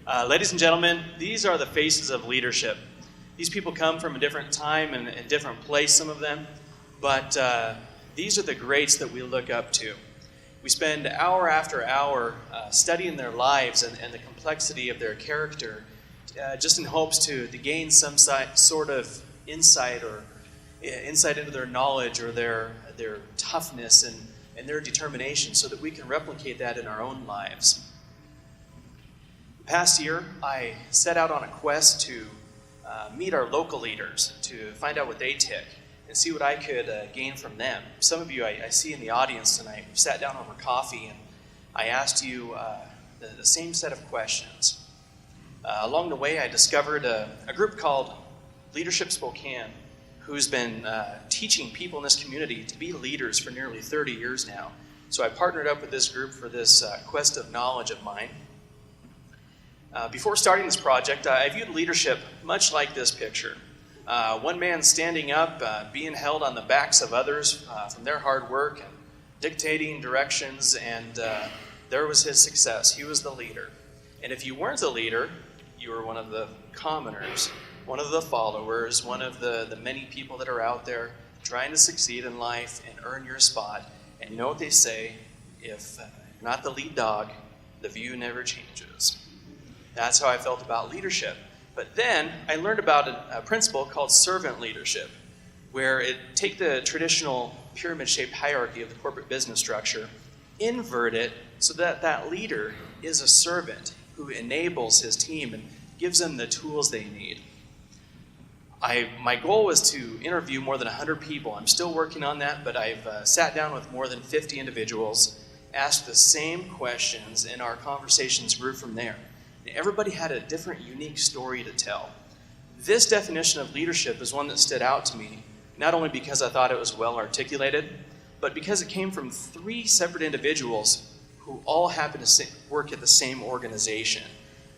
Ladies and gentlemen, these are the faces of leadership. These people come from a different time and a different place, some of them, but these are the greats that we look up to. We spend hour after hour studying their lives and the complexity of their character, just in hopes to gain some sort of insight or insight into their knowledge or their toughness and their determination so that we can replicate that in our own lives. The past year, I set out on a quest to meet our local leaders, to find out what they tick and see what I could gain from them. Some of you I see in the audience tonight. We sat down over coffee and I asked you the same set of questions. Along the way, I discovered a group called Ignite Spokane, who's been teaching people in this community to be leaders for nearly 30 years now. So I partnered up with this group for this quest of knowledge of mine. Before starting this project, I viewed leadership much like this picture. One man standing up, being held on the backs of others from their hard work and dictating directions, and there was his success. He was the leader. And if you weren't the leader, you were one of the commoners, one of the followers, one of the many people that are out there trying to succeed in life and earn your spot. And you know what they say, if you're not the lead dog, the view never changes. That's how I felt about leadership. But then I learned about a principle called servant leadership, where it take the traditional pyramid-shaped hierarchy of the corporate business structure, invert it so that that leader is a servant who enables his team and gives them the tools they need. My goal was to interview more than 100 people. I'm still working on that, but I've sat down with more than 50 individuals, asked the same questions, and our conversations grew from there. Everybody had a different, unique story to tell. This definition of leadership is one that stood out to me, not only because I thought it was well articulated, but because it came from 3 separate individuals who all happened to work at the same organization.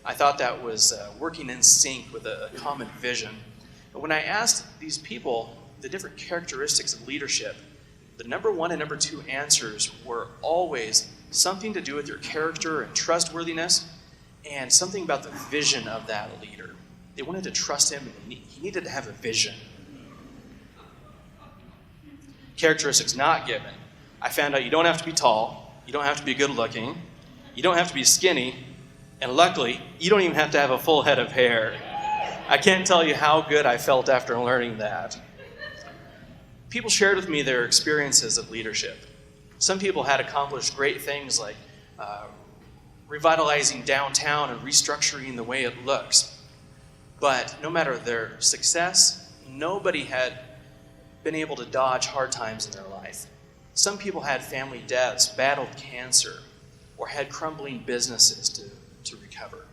I thought that was working in sync with a common vision. And when I asked these people the different characteristics of leadership, the number 1 and number 2 answers were always something to do with your character and trustworthiness, and something about the vision of that leader. They wanted to trust him, and he needed to have a vision. Characteristics not given. I found out you don't have to be tall, you don't have to be good looking, you don't have to be skinny, and luckily, you don't even have to have a full head of hair. I can't tell you how good I felt after learning that. People shared with me their experiences of leadership. Some people had accomplished great things like revitalizing downtown and restructuring the way it looks. But no matter their success, nobody had been able to dodge hard times in their life. Some people had family deaths, battled cancer, or had crumbling businesses to recover.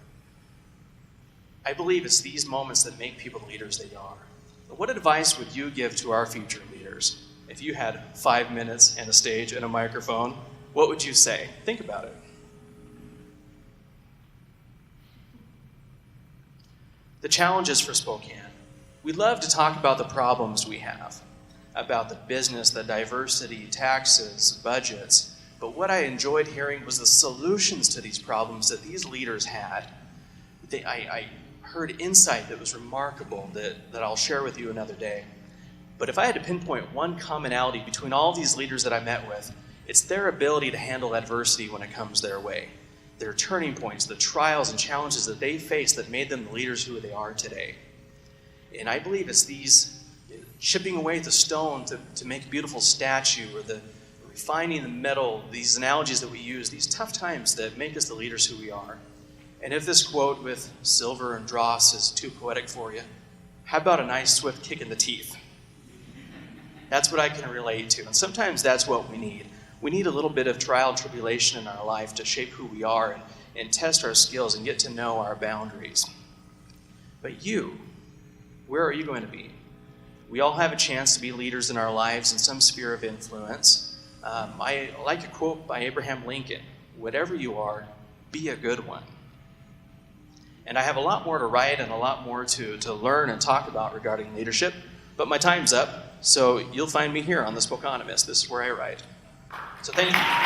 I believe it's these moments that make people the leaders they are. But what advice would you give to our future leaders? If you had 5 minutes and a stage and a microphone, what would you say? Think about it. The challenges for Spokane. We love to talk about the problems we have, about the business, the diversity, taxes, budgets. But what I enjoyed hearing was the solutions to these problems that these leaders had. I heard insight that was remarkable that I'll share with you another day. But if I had to pinpoint one commonality between all these leaders that I met with, it's their ability to handle adversity when it comes their way. Their turning points, the trials and challenges that they faced that made them the leaders who they are today. And I believe it's these chipping away at the stone to make a beautiful statue, or the refining the metal, these analogies that we use, these tough times that make us the leaders who we are. And if this quote with Silver and Dross is too poetic for you, how about a nice swift kick in the teeth? That's what I can relate to. And sometimes that's what we need. We need a little bit of trial and tribulation in our life to shape who we are and test our skills and get to know our boundaries. But you, where are you going to be? We all have a chance to be leaders in our lives in some sphere of influence. I like a quote by Abraham Lincoln: whatever you are, be a good one. And I have a lot more to write and a lot more to learn and talk about regarding leadership, but my time's up, so you'll find me here on the Spokaneist. This is where I write. So thank you.